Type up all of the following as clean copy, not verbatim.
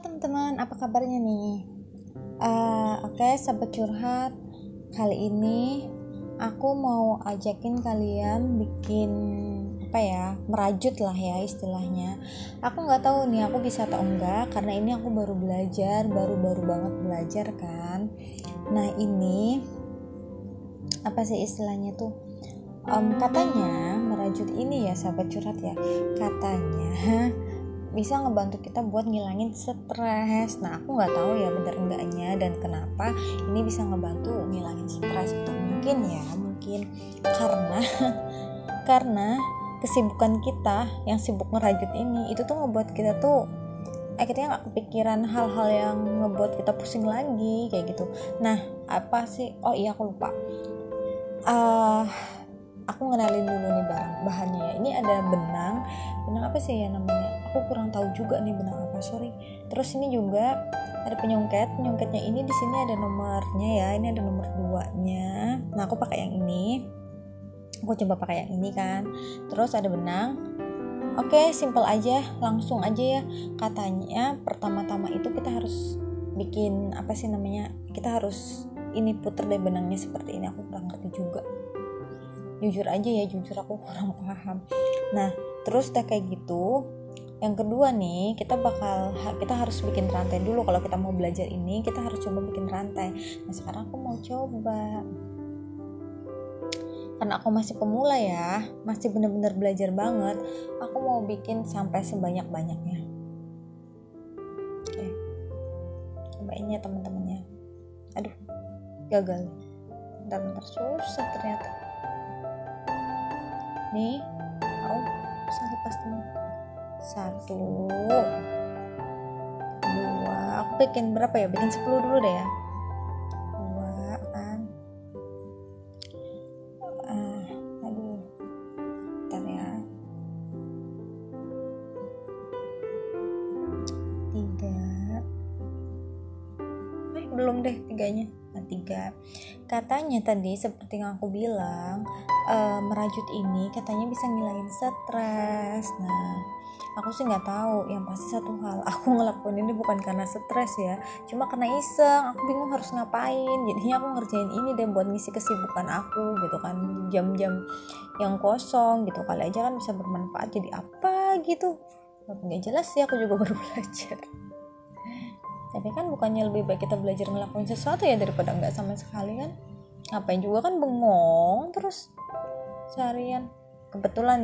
teman-teman, apa kabarnya nih? Oke, sahabat curhat. Kali ini aku mau ajakin kalian bikin merajut lah ya istilahnya. Aku nggak tahu nih aku bisa atau enggak, karena ini aku baru belajar, baru banget belajar kan. Nah ini apa sih istilahnya tuh? Katanya merajut ini ya sahabat curhat ya. Katanya bisa ngebantu kita buat ngilangin stres. Nah aku nggak tahu ya bener enggaknya dan kenapa ini bisa ngebantu ngilangin stres itu. Mungkin karena kesibukan kita yang sibuk merajut ini itu tuh ngebuat kita tuh akhirnya nggak kepikiran hal-hal yang ngebuat kita pusing lagi kayak gitu. Nah apa sih, oh iya aku lupa, aku ngenalin dulu nih bahannya ya. Ini ada benang apa sih ya namanya, aku kurang tahu juga nih benang apa, sorry. Terus ini juga ada penyongketnya ini, di sini ada nomornya ya, ini ada nomor 2-nya. Nah aku pakai yang ini, aku coba pakai yang ini kan. Terus ada benang. Oke, simple aja, langsung aja ya. Katanya pertama-tama itu kita harus bikin kita harus ini puter deh benangnya seperti ini. Aku kurang ngerti juga, jujur aku kurang paham. Nah terus udah kayak gitu, yang kedua nih kita harus bikin rantai dulu. Kalau kita mau belajar ini kita harus coba bikin rantai. Nah sekarang aku mau coba, karena aku masih pemula ya, masih bener-bener belajar banget. Aku mau bikin sampai sebanyak-banyaknya. Oke, cobain ya teman-temannya. Aduh gagal, bentar susah ternyata nih. Bisa lepas teman. 1, 2, aku bikin berapa ya, bikin 10 dulu deh ya. 2 kan, aduh bentar ya. 3, belum deh 3-nya. Nah 3, katanya tadi seperti yang aku bilang, merajut ini katanya bisa ngilangin stres. Nah aku sih nggak tahu, yang pasti satu hal, aku ngelakuin ini bukan karena stres ya, cuma karena iseng. Aku bingung harus ngapain, jadinya aku ngerjain ini deh buat ngisi kesibukan aku gitu kan, jam-jam yang kosong gitu. Kali aja kan bisa bermanfaat jadi apa gitu. Nggak jelas sih, aku juga baru belajar. Tapi kan bukannya lebih baik kita belajar ngelakuin sesuatu ya daripada nggak sama sekali kan. Ngapain juga kan bengong terus seharian. Kebetulan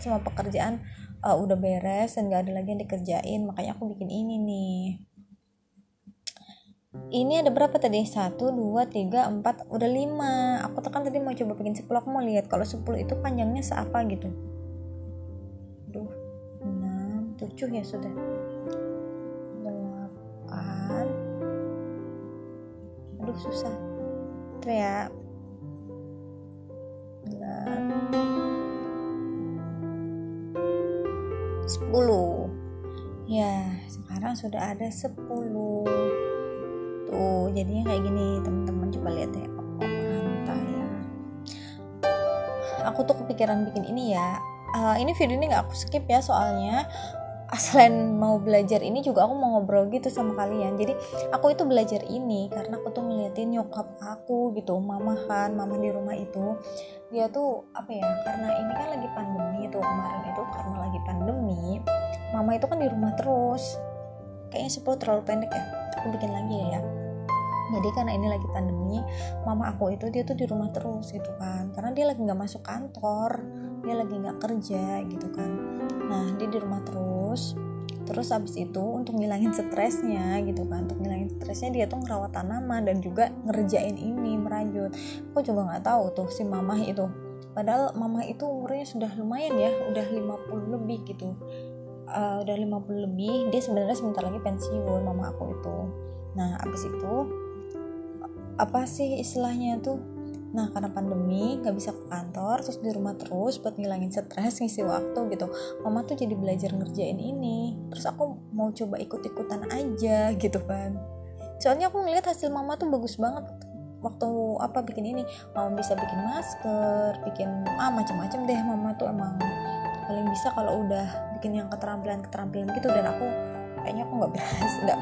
semua pekerjaan udah beres dan gak ada lagi yang dikerjain, makanya aku bikin ini nih. Ini ada berapa tadi? 1, 2, 3, 4, udah 5. Aku tekan tadi mau coba bikin 10. Aku mau lihat kalau 10 itu panjangnya seapa gitu. 6, 7 ya sudah. 8. Aduh susah. Tuh ya. 10 ya, sekarang sudah ada 10 tuh, jadinya kayak gini teman-teman. Coba lihat ya, rantai ya. Aku tuh kepikiran bikin ini ya. Ini video ini nggak aku skip ya, soalnya selain mau belajar ini juga aku mau ngobrol gitu sama kalian. Jadi aku itu belajar ini karena aku tuh ngeliatin nyokap aku gitu, mama di rumah itu dia tuh karena ini kan lagi pandemi tuh, kemarin itu karena lagi pandemi mama itu kan di rumah terus. Kayaknya 10 terlalu pendek ya, aku bikin lagi ya. Jadi karena ini lagi pandemi, mama aku itu dia tuh di rumah terus gitu kan, karena dia lagi nggak masuk kantor, dia lagi nggak kerja gitu kan. Nah dia di rumah terus abis itu untuk ngilangin stresnya gitu kan, untuk ngilangin stresnya dia tuh ngerawat tanaman dan juga ngerjain ini merajut. Aku juga nggak tahu tuh si mamah itu, padahal mamah itu umurnya sudah lumayan ya, udah 50 lebih gitu. Udah 50 lebih, dia sebenarnya sebentar lagi pensiun mama aku itu. Nah abis itu apa sih istilahnya tuh, nah karena pandemi gak bisa ke kantor, terus di rumah terus buat ngilangin stres, ngisi waktu gitu, mama tuh jadi belajar ngerjain ini. Terus aku mau coba ikut-ikutan aja gitu kan, soalnya aku ngeliat hasil mama tuh bagus banget waktu bikin ini. Mama bisa bikin masker, bikin macam-macam deh. Mama tuh emang paling bisa kalau udah bikin yang keterampilan gitu, dan aku kayaknya aku nggak berhasil, nggak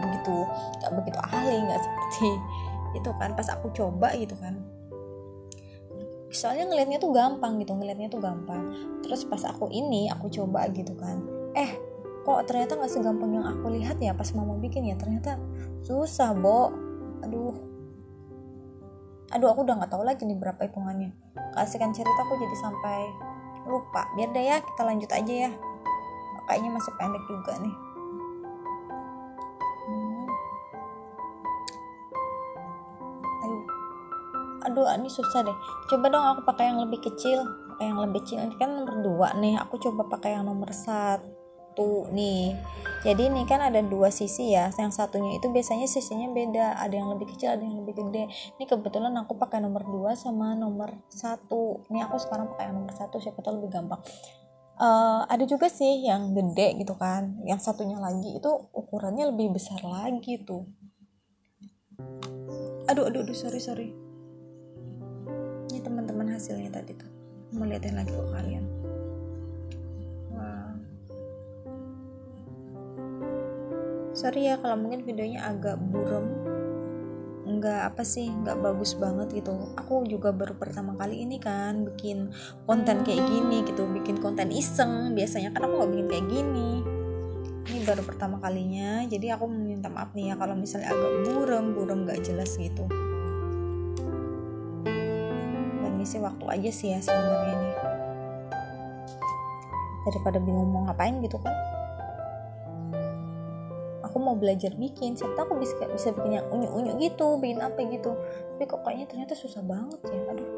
begitu ahli, nggak seperti itu kan pas aku coba gitu kan. Soalnya ngelihatnya tuh gampang, terus pas aku coba gitu kan, kok ternyata nggak segampang yang aku lihat ya pas mama bikin ya, ternyata susah, Bo. Aduh aku udah nggak tahu lagi nih berapa hitungannya. Kasihkan cerita aku jadi sampai lupa. Biar deh ya, kita lanjut aja ya, kayaknya masih pendek juga nih. Aduh ini susah deh. Coba dong aku pakai yang lebih kecil. Ini kan nomor 2 nih, aku coba pakai yang nomor 1 nih. Jadi ini kan ada 2 sisi ya, yang satunya itu biasanya sisinya beda, ada yang lebih kecil, ada yang lebih gede. Ini kebetulan aku pakai nomor 2 sama nomor 1. Ini aku sekarang pakai yang nomor 1, siapa tahu lebih gampang. Ada juga sih yang gede gitu kan, yang satunya lagi itu ukurannya lebih besar lagi tuh. Aduh sorry. Ini teman-teman hasilnya tadi tuh, mau liatin lagi ke kalian. Wah. Sorry ya kalau mungkin videonya agak buram, nggak bagus banget gitu. Aku juga baru pertama kali ini kan bikin konten kayak gini gitu, bikin konten iseng. Biasanya kan aku nggak bikin kayak gini, ini baru pertama kalinya, jadi aku minta maaf nih ya kalau misalnya agak buram nggak jelas gitu. Dan ngisi waktu aja sih ya sebenarnya ini, daripada bingung mau ngapain gitu kan. Aku mau belajar bikin, siapa tahu aku bisa bikin yang unyu-unyu gitu, bikin apa gitu, tapi kok kayaknya ternyata susah banget ya. Aduh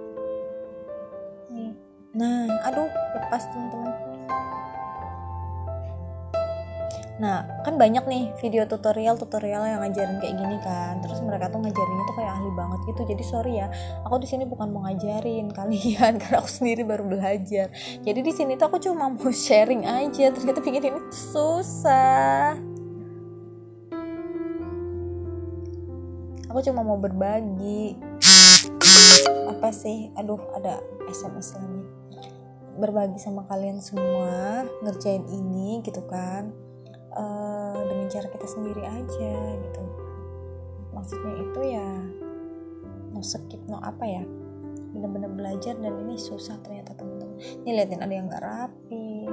nih, lepas teman-teman. Nah kan banyak nih video tutorial yang ngajarin kayak gini kan, terus mereka tuh ngajarinnya tuh kayak ahli banget gitu. Jadi sorry ya, aku di sini bukan mau ngajarin kalian karena aku sendiri baru belajar. Jadi di sini tuh aku cuma mau sharing aja, ternyata bikin ini susah. Aku cuma mau berbagi. Apa sih? Aduh, ada SMS lagi. Berbagi sama kalian semua, ngerjain ini gitu kan. Dengan cara kita sendiri aja gitu. Maksudnya itu ya no skip, no apa ya, bener-bener belajar. Dan ini susah ternyata teman-teman. Ini liatin, ada yang nggak rapi.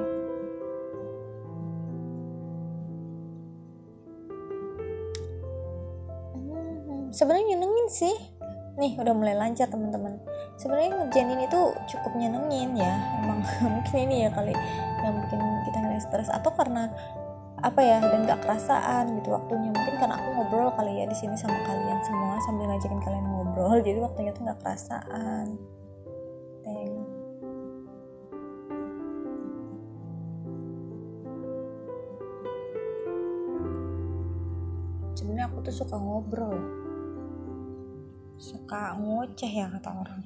Sebenarnya nyenengin sih. Nih udah mulai lancar teman-teman. Sebenarnya ngerjain ini tuh cukup nyenengin ya. Emang mungkin ini ya kali yang bikin kita nggak stres, atau karena apa ya, dan nggak kerasaan gitu waktunya. Mungkin karena aku ngobrol kali ya di sini sama kalian semua sambil ngajakin kalian ngobrol, jadi waktunya tuh nggak kerasaan. Sebenarnya aku tuh suka ngobrol, suka ngoceh ya kata orang.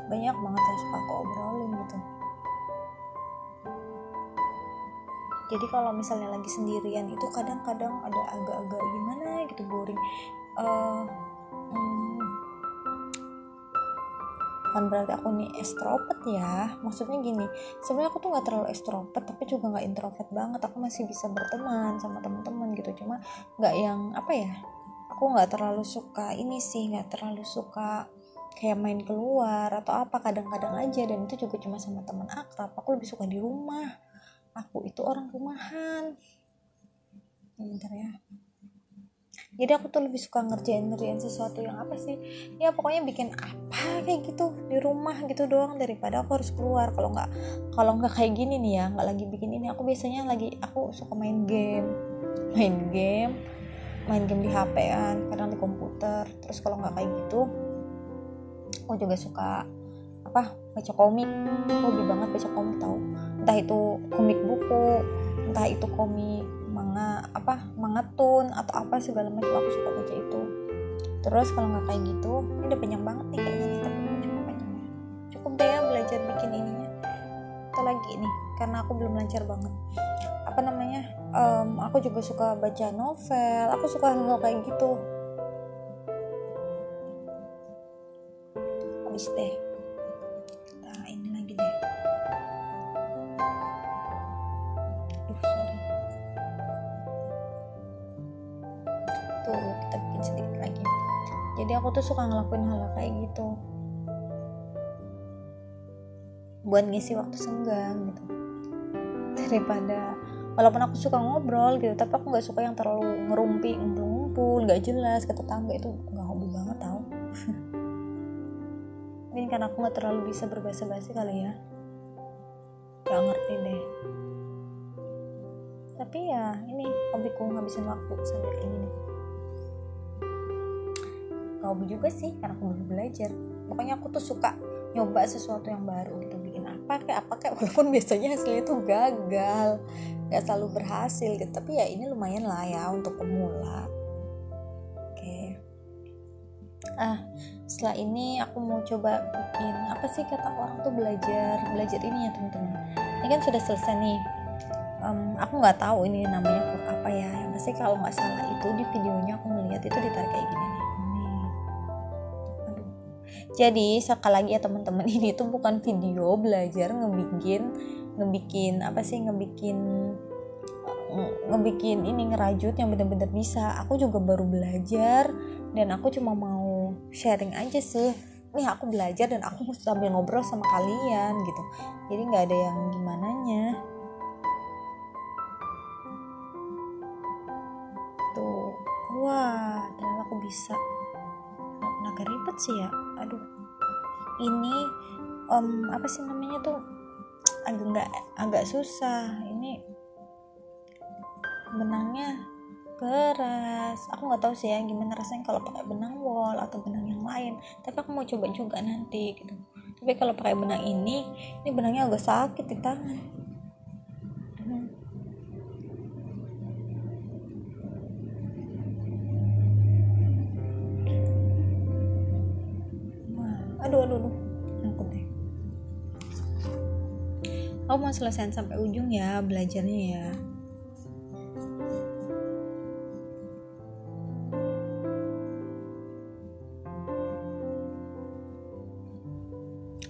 Banyak banget yang suka aku obrolin gitu. Jadi kalau misalnya lagi sendirian itu kadang-kadang ada agak-agak gimana gitu, boring. Kan berarti aku nih extrovert ya, maksudnya gini, sebenarnya aku tuh nggak terlalu extrovert tapi juga nggak introvert banget. Aku masih bisa berteman sama teman-teman gitu, cuma nggak yang apa ya, aku nggak terlalu suka ini sih, nggak terlalu suka kayak main keluar atau apa, kadang-kadang aja, dan itu juga cuma sama teman akrab. Aku lebih suka di rumah, aku itu orang rumahan. Bentar ya. Jadi aku tuh lebih suka ngerjain sesuatu yang apa sih ya, pokoknya bikin apa kayak gitu di rumah gitu doang, daripada aku harus keluar. Kalau nggak kayak gini nih ya, nggak lagi bikin ini, aku biasanya aku suka main game di HP-an, kadang di komputer. Terus kalau nggak kayak gitu, aku juga suka baca komik. Aku hobi banget baca komik tau, entah itu komik buku, entah itu komik manga tun atau apa segala macam, aku suka baca itu. Terus kalau nggak kayak gitu, ini udah panjang banget nih kayaknya nih, tapi cukup panjangnya, cukup deh ya belajar bikin ininya. Atau lagi nih, karena aku belum lancar banget, aku juga suka baca novel, aku suka hal-hal kayak gitu. Habis deh, nah ini lagi deh. tuh kita bikin sedikit lagi. Jadi aku tuh suka ngelakuin hal kayak gitu buat ngisi waktu senggang gitu, daripada walaupun aku suka ngobrol gitu, tapi aku nggak suka yang terlalu ngerumpi, ngumpul nggak jelas ke tetangga, itu nggak hobi banget tau. Mungkin karena aku nggak terlalu bisa berbahasa-basi kali ya, nggak ngerti deh. Tapi ya ini hobiku ngabisin waktu sampai kayak gini. Gak hobi juga sih, karena aku belum belajar. Pokoknya aku tuh suka nyoba sesuatu yang baru gitu, bikin apa kayak walaupun biasanya hasilnya tuh gagal, nggak selalu berhasil gitu, tapi ya ini lumayan lah ya untuk pemula. Oke. Setelah ini aku mau coba bikin apa sih kata orang tuh belajar ini ya teman-teman. Ini kan sudah selesai nih. Aku nggak tahu ini namanya apa ya. Yang pasti kalau nggak salah itu di videonya aku melihat itu ditarik kayak gini nih. Aduh. Jadi sekali lagi ya teman-teman, ini tuh bukan video belajar ngebikin apa sih, ngebikin ini ngerajut yang benar-benar bisa. Aku juga baru belajar dan aku cuma mau sharing aja sih. Nih aku belajar dan aku sambil ngobrol sama kalian gitu. Jadi nggak ada yang gimananya. Tuh, wah, ternyata aku bisa. Agak ribet sih ya. Aduh, ini apa sih namanya tuh agak susah. Ini benangnya keras. Aku nggak tahu sih ya gimana rasanya kalau pakai benang wol atau benang yang lain. Tapi aku mau coba juga nanti gitu. Tapi kalau pakai benang ini benangnya agak sakit di tangan. Aduh, aku deh. Aku mau selesaiin sampai ujung ya belajarnya ya.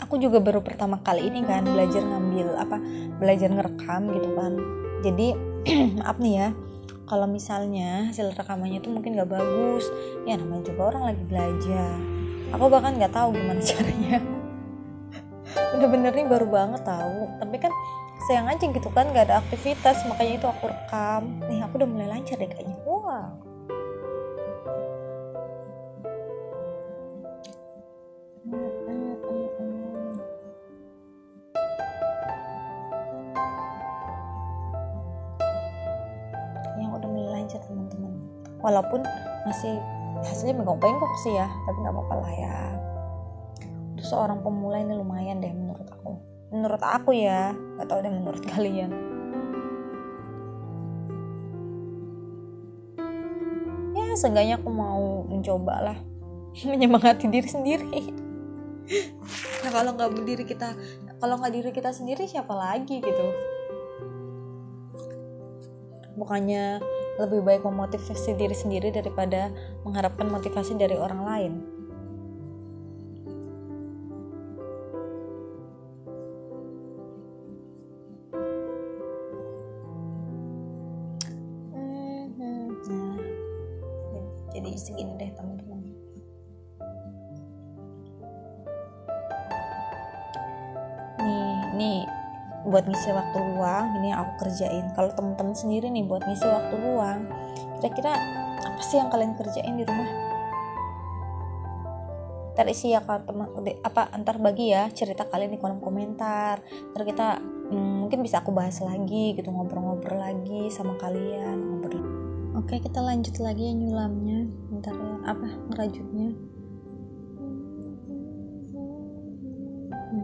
Aku juga baru pertama kali ini kan belajar ngerekam gitu kan. Jadi maaf nih ya, kalau misalnya hasil rekamannya tuh mungkin gak bagus, ya namanya juga orang lagi belajar. Aku bahkan nggak tahu gimana caranya. Bener-bener nih baru banget tahu. Tapi kan sayang aja gitu kan, nggak ada aktivitas, makanya itu aku rekam. Nih aku udah mulai lancar deh kayaknya. Wow. Yang udah mulai lancar teman-teman. Walaupun masih hasilnya bengkok-bengkok sih ya, tapi nggak apa-apa lah ya. Untuk seorang pemula ini lumayan deh menurut aku ya, nggak tahu deh menurut kalian. Ya seenggaknya aku mau mencoba lah menyemangati diri sendiri. Nah kalau nggak diri kita sendiri siapa lagi gitu. Bukannya lebih baik memotivasi diri sendiri daripada mengharapkan motivasi dari orang lain. Jadi segini deh teman-teman. Nih buat ngisi waktu luang ini aku kerjain. Kalau teman-teman sendiri nih buat ngisi waktu luang, kira-kira apa sih yang kalian kerjain di rumah? Ntar isi ya ntar bagi ya cerita kalian di kolom komentar. Ntar kita mungkin bisa aku bahas lagi gitu, ngobrol-ngobrol lagi sama kalian. Oke, kita lanjut lagi ya nyulamnya. Ntar ya ngerajutnya.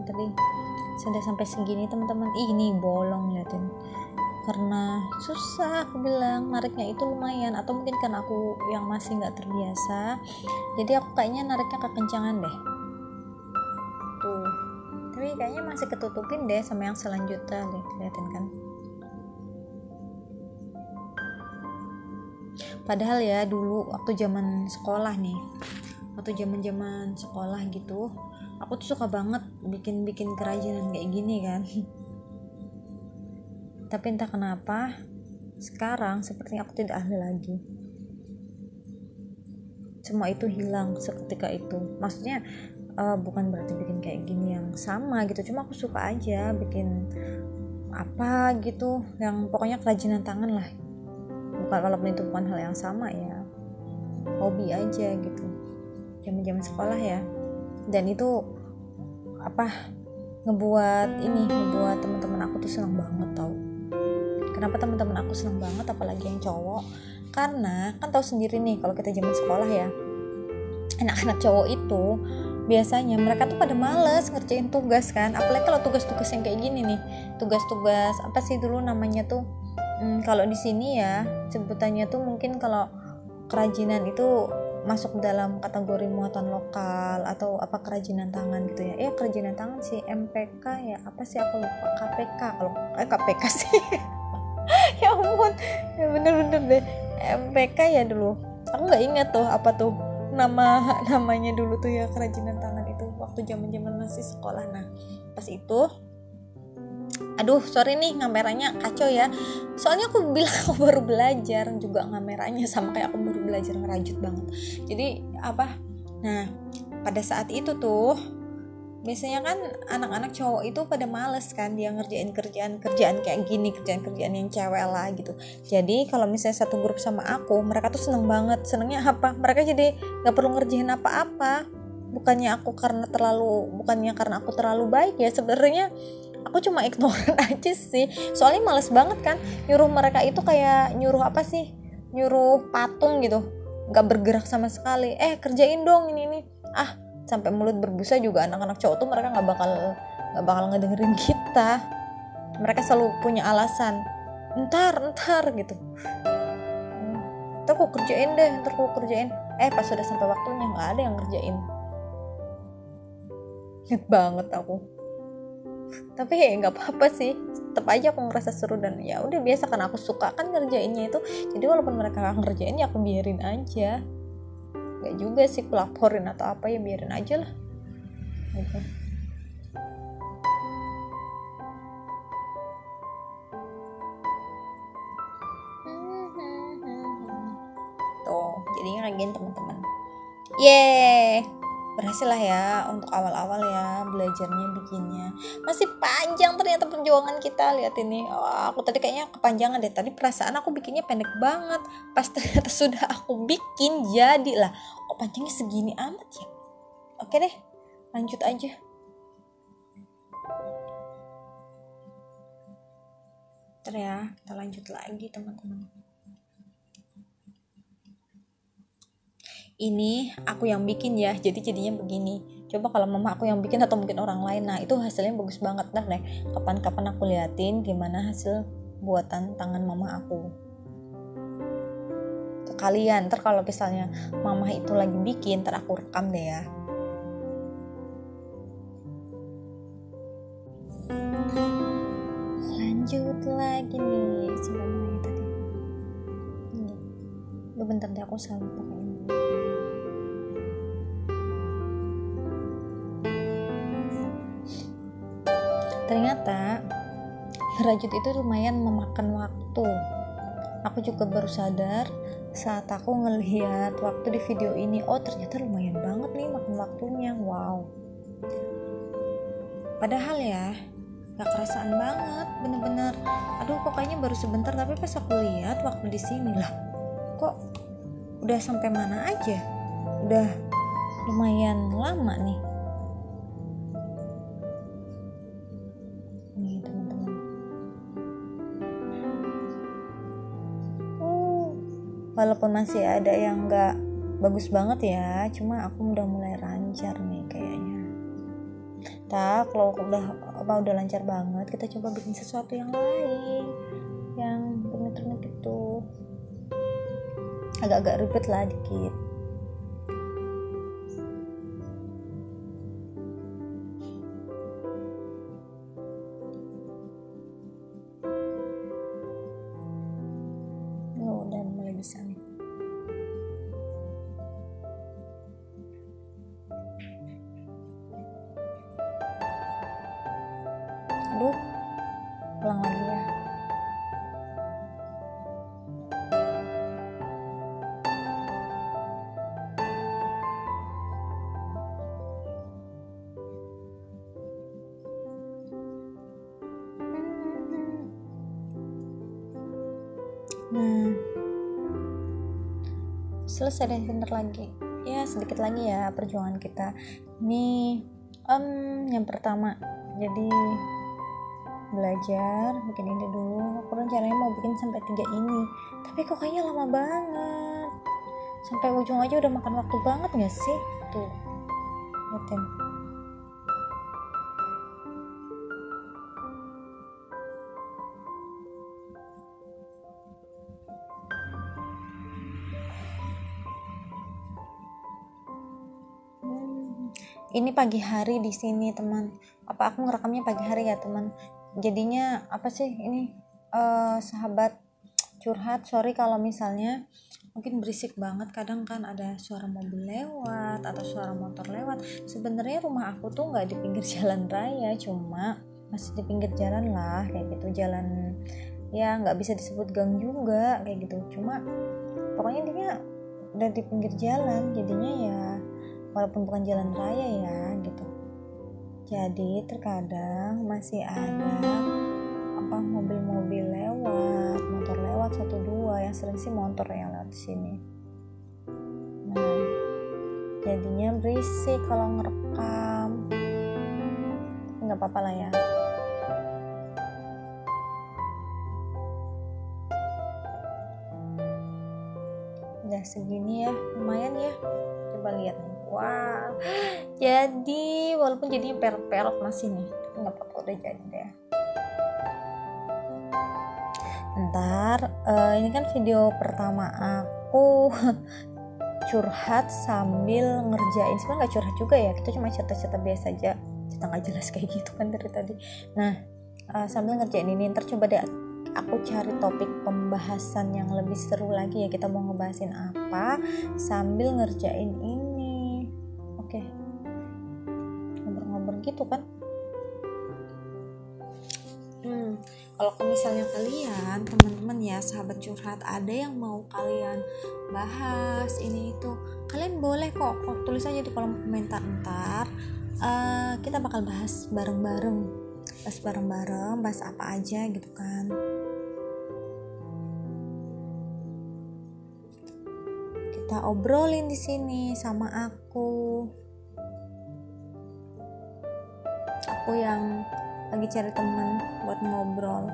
Tadi sudah sampai segini teman-teman. Ini bolong liatin, karena susah aku bilang nariknya itu lumayan, atau mungkin karena aku yang masih nggak terbiasa, jadi aku kayaknya nariknya kekencangan deh tuh, tapi kayaknya masih ketutupin deh sama yang selanjutnya. Liatin kan, padahal ya dulu waktu zaman sekolah gitu, aku tuh suka banget bikin kerajinan kayak gini kan. Tapi entah kenapa sekarang sepertinya aku tidak ahli lagi. semua itu hilang seketika itu. Maksudnya bukan berarti bikin kayak gini yang sama gitu, cuma aku suka aja bikin apa gitu yang pokoknya kerajinan tangan lah, bukan, walaupun itu bukan hal yang sama ya, hobi aja gitu zaman sekolah ya. Dan itu ngebuat teman-teman aku tuh senang banget tau. Kenapa teman-teman aku senang banget, apalagi yang cowok? Karena kan tahu sendiri nih kalau kita zaman sekolah ya, anak-anak cowok itu biasanya mereka tuh pada males ngerjain tugas kan, apalagi kalau tugas-tugas yang kayak gini nih, tugas-tugas apa sih dulu namanya tuh, kalau di sini ya sebutannya tuh mungkin kalau kerajinan itu masuk dalam kategori muatan lokal atau apa kerajinan tangan gitu ya. Kerajinan tangan sih, MPK ya, apa sih aku lupa, KPK kalau KPK sih ya ampun, ya bener-bener deh, MPK ya dulu. Aku nggak ingat tuh apa tuh namanya dulu tuh ya, kerajinan tangan itu waktu zaman masih sekolah. Nah pas itu, aduh sorry nih kameranya kacau ya, soalnya aku bilang aku baru belajar juga kameranya, sama kayak aku baru belajar ngerajut banget. Jadi nah pada saat itu tuh biasanya kan anak-anak cowok itu pada males kan dia ngerjain kerjaan kayak gini, kerjaan yang cewek lah gitu. Jadi kalau misalnya satu grup sama aku, mereka tuh seneng banget. Senengnya apa? Mereka jadi gak perlu ngerjain apa-apa. Bukannya karena aku terlalu baik ya, sebenarnya aku cuma ignoran aja sih. Soalnya males banget kan nyuruh mereka itu, kayak nyuruh nyuruh patung gitu, gak bergerak sama sekali. Kerjain dong ini. Sampai mulut berbusa juga anak-anak cowok tuh mereka nggak bakal ngedengerin kita. Mereka selalu punya alasan, ntar gitu, ntar aku kerjain deh, pas sudah sampai waktunya nggak ada yang ngerjain. Ingat banget aku. Tapi ya nggak apa-apa sih, tetap aja aku ngerasa seru, dan ya udah biasa kan, aku suka kan ngerjainnya itu. Jadi walaupun mereka nggak ngerjain ya aku biarin aja. Gak juga sih aku laporin atau apa, ya biarin aja lah gitu. Tuh jadinya ngerjain teman-teman. Yeay, berhasil lah ya untuk awal-awal ya belajarnya, bikinnya. Masih panjang ternyata perjuangan kita. Lihat ini, aku tadi kayaknya kepanjangan deh. Tadi perasaan aku bikinnya pendek banget, pas ternyata sudah aku bikin jadilah. Kok panjangnya segini amat ya? Oke deh, lanjut aja. Ntar ya, kita lanjut lagi teman-teman. Ini aku yang bikin ya, jadi jadinya begini. Coba kalau mama aku yang bikin atau mungkin orang lain, nah itu hasilnya bagus banget. Ntar deh kapan-kapan aku liatin gimana hasil buatan tangan mama aku ke kalian. Ntar kalau misalnya mama itu lagi bikin, ntar aku rekam deh ya. Lanjut lagi nih sebenarnya tadi. Bentar deh, aku selalu pakai ini. Ternyata ngerajut itu lumayan memakan waktu. Aku juga baru sadar saat aku ngelihat waktu di video ini. Oh ternyata lumayan banget nih makan waktunya. Wow. Padahal ya gak kerasaan banget, bener-bener. Aduh kok kayaknya baru sebentar, tapi pas aku lihat waktu di sini lah, kok udah sampai mana aja? Udah lumayan lama nih. Nih teman-teman. Walaupun masih ada yang gak bagus banget ya, cuma aku udah mulai lancar nih kayaknya. Kalau udah lancar banget, kita coba bikin sesuatu yang lain, yang rumit-rumit gitu, agak-agak ribet lah dikit. Udah mulai bisa nih. Aduh, ulang lagi ya. Nah, selesai deh, bentar lagi ya, sedikit lagi ya perjuangan kita. Ini yang pertama, jadi belajar bikin ini dulu. Aku rencananya mau bikin sampai 3 ini, tapi kok kayaknya lama banget, sampai ujung aja udah makan waktu banget gak sih? Tuh, liatin. Ini pagi hari di sini teman. Apa aku ngerekamnya pagi hari ya teman? Jadinya apa sih ini, sahabat curhat, sorry kalau misalnya mungkin berisik banget. Kadang kan ada suara mobil lewat atau suara motor lewat. Sebenarnya rumah aku tuh nggak di pinggir jalan raya, cuma masih di pinggir jalan lah kayak gitu, jalan ya nggak bisa disebut gang juga kayak gitu, cuma pokoknya dia udah di pinggir jalan, jadinya ya walaupun bukan jalan raya ya gitu. Jadi terkadang masih ada mobil-mobil lewat, motor lewat 1-2, yang sering sih motor yang lewat sini. Nah, jadinya berisik kalau ngerekam. Nggak apa-apa lah ya. Udah segini ya, lumayan ya. Coba lihat nih. Wow, jadi walaupun jadinya perok-perok masih nih, nggak apa-apa, udah jadi deh. Ntar ini kan video pertama aku curhat sambil ngerjain. Sebenarnya nggak curhat juga ya, kita cuma cerita-cerita biasa aja, cerita nggak jelas kayak gitu kan dari tadi. Nah, sambil ngerjain ini, ntar coba deh aku cari topik pembahasan yang lebih seru lagi ya. Kita mau ngebahasin apa sambil ngerjain ini. Oke, ngobrol-ngobrol gitu kan. Kalau misalnya kalian teman-teman ya, sahabat curhat, ada yang mau kalian bahas ini itu, kalian boleh kok tulis aja di kolom komentar. Ntar kita bakal bahas bareng-bareng, bahas apa aja gitu kan. Kita obrolin di sini sama aku yang lagi cari teman buat ngobrol.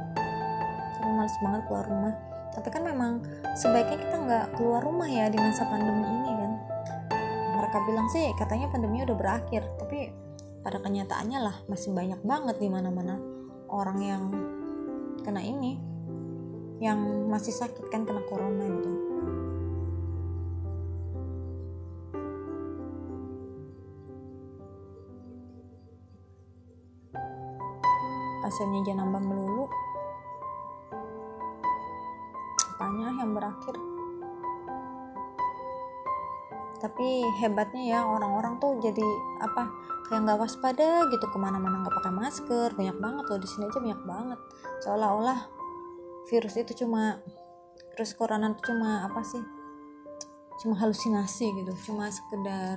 Tapi males banget keluar rumah. Tapi kan memang sebaiknya kita nggak keluar rumah ya di masa pandemi ini kan. Mereka bilang sih katanya pandemi udah berakhir, tapi pada kenyataannya lah masih banyak banget di mana-mana orang yang kena ini, yang masih sakit kan, kena corona gitu. Pasiennya jangan nambah melulu, apanya yang berakhir. Tapi hebatnya ya, orang-orang tuh jadi kayak nggak waspada gitu, kemana-mana nggak pakai masker. Banyak banget loh di sini aja, banyak banget. Seolah-olah virus corona itu cuma halusinasi gitu, cuma sekedar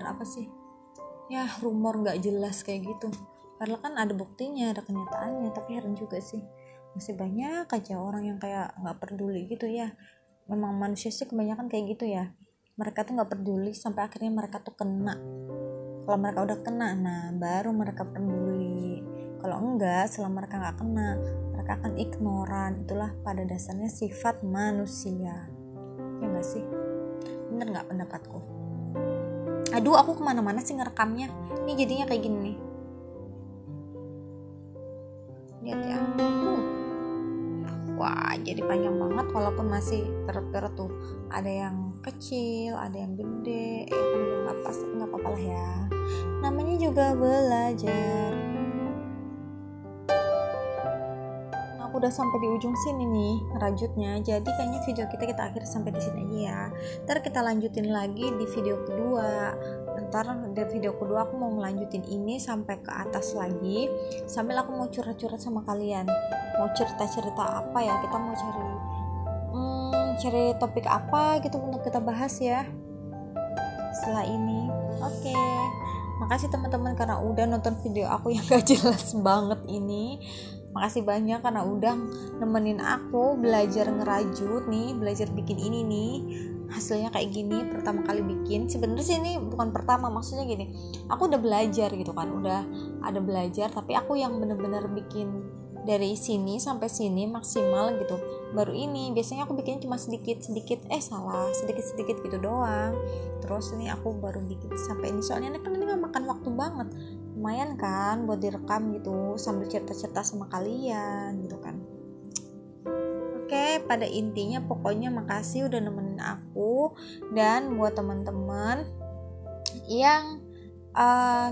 ya rumor nggak jelas kayak gitu. Padahal kan ada buktinya, ada kenyataannya. Tapi heran juga sih, masih banyak aja orang yang kayak nggak peduli gitu ya. Memang manusia sih kebanyakan kayak gitu ya, mereka tuh nggak peduli sampai akhirnya mereka tuh kena. Kalau mereka udah kena, nah baru mereka peduli. Kalau enggak, selama mereka nggak kena, mereka akan ignoran. Itulah pada dasarnya sifat manusia, ya nggak sih? Bener nggak pendapatku? Aduh, aku kemana-mana sih ngerekamnya. Ini jadinya kayak gini nih. Lihat ya. Wah, jadi panjang banget walaupun masih perut tuh. Ada yang kecil, ada yang gede. Kan udah nggak pas, tapi nggak apa-apa lah ya. Namanya juga belajar. Aku udah sampai di ujung sini nih rajutnya. Jadi kayaknya video kita akhir sampai di sini aja ya. Ntar kita lanjutin lagi di video kedua. Ntar di video kedua aku mau ngelanjutin ini sampai ke atas lagi, sambil aku mau curhat-curhat sama kalian. Mau cerita-cerita apa ya, kita mau cari topik apa gitu untuk kita bahas ya setelah ini. Oke. Makasih teman-teman karena udah nonton video aku yang gak jelas banget ini. makasih banyak karena udah nemenin aku belajar ngerajut nih, belajar bikin ini nih. Hasilnya kayak gini pertama kali bikin. Sebenarnya sih ini bukan pertama, maksudnya gini, aku udah belajar gitu kan, udah ada belajar, tapi aku yang bener-bener bikin dari sini sampai sini maksimal gitu baru ini. Biasanya aku bikin cuma sedikit gitu doang. Terus ini aku baru bikin sampai ini, soalnya ini kan ini gak makan waktu banget, lumayan kan buat direkam gitu sambil cerita-cerita sama kalian gitu kan. Oke, pada intinya pokoknya makasih udah nemenin aku. Dan buat teman-teman yang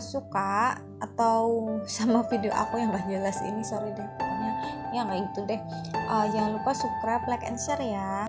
suka atau sama video aku yang gak jelas ini, sorry deh, pokoknya ya kayak gitu deh. Jangan lupa subscribe, like, and share ya.